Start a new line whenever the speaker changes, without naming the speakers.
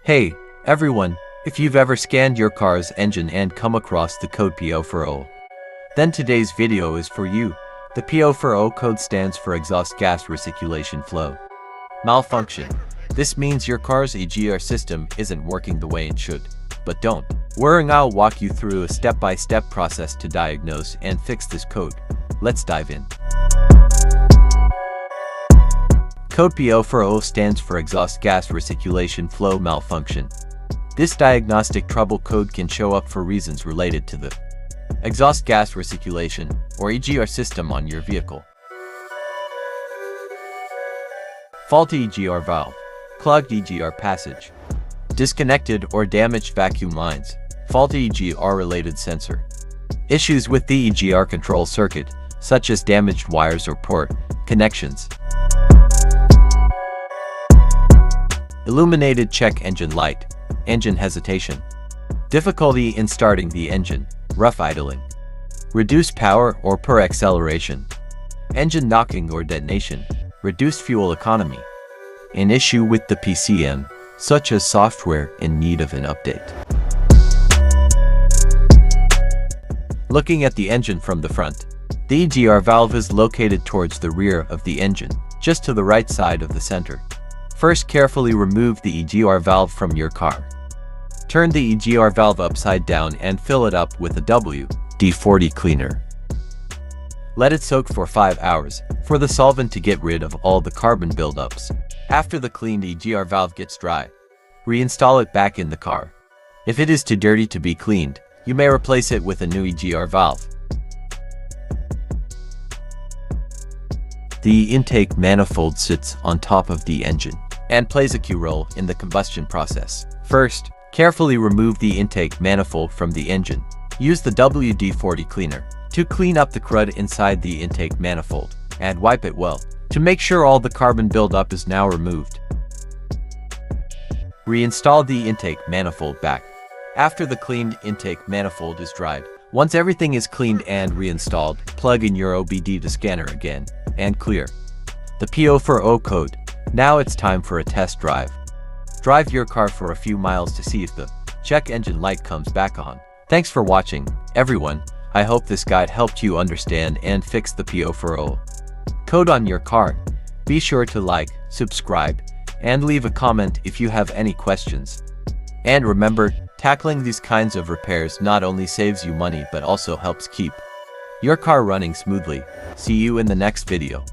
Hey, everyone, if you've ever scanned your car's engine and come across the code P0400, then today's video is for you. The P0400 code stands for Exhaust Gas Recirculation Flow Malfunction. This means your car's EGR system isn't working the way it should. But don't worry, I'll walk you through a step-by-step process to diagnose and fix this code. Let's dive in. Code P0400 stands for Exhaust Gas Recirculation Flow Malfunction. This diagnostic trouble code can show up for reasons related to the exhaust gas recirculation, or EGR system on your vehicle. Faulty EGR valve, clogged EGR passage, disconnected or damaged vacuum lines, faulty EGR-related sensor, issues with the EGR control circuit, such as damaged wires or port connections. Illuminated check engine light, engine hesitation, difficulty in starting the engine, rough idling, reduced power or per acceleration, engine knocking or detonation, reduced fuel economy, an issue with the PCM, such as software in need of an update. Looking at the engine from the front, the EGR valve is located towards the rear of the engine, just to the right side of the center. First, carefully remove the EGR valve from your car. Turn the EGR valve upside down and fill it up with a WD-40 cleaner. Let it soak for 5 hours for the solvent to get rid of all the carbon buildups. After the cleaned EGR valve gets dry, reinstall it back in the car. If it is too dirty to be cleaned, you may replace it with a new EGR valve. The intake manifold sits on top of the engine and plays a key role in the combustion process. First, carefully remove the intake manifold from the engine. Use the WD-40 cleaner to clean up the crud inside the intake manifold and wipe it well to make sure all the carbon buildup is now removed. Reinstall the intake manifold back after the cleaned intake manifold is dried. Once everything is cleaned and reinstalled, plug in your OBD-II scanner again and clear the P0400 code. Now it's time for a test drive. Drive your car for a few miles to see if the check engine light comes back on. Thanks for watching, everyone. I hope this guide helped you understand and fix the P0400 code on your car. Be sure to like, subscribe, and leave a comment if you have any questions. And remember, tackling these kinds of repairs not only saves you money but also helps keep your car running smoothly. See you in the next video.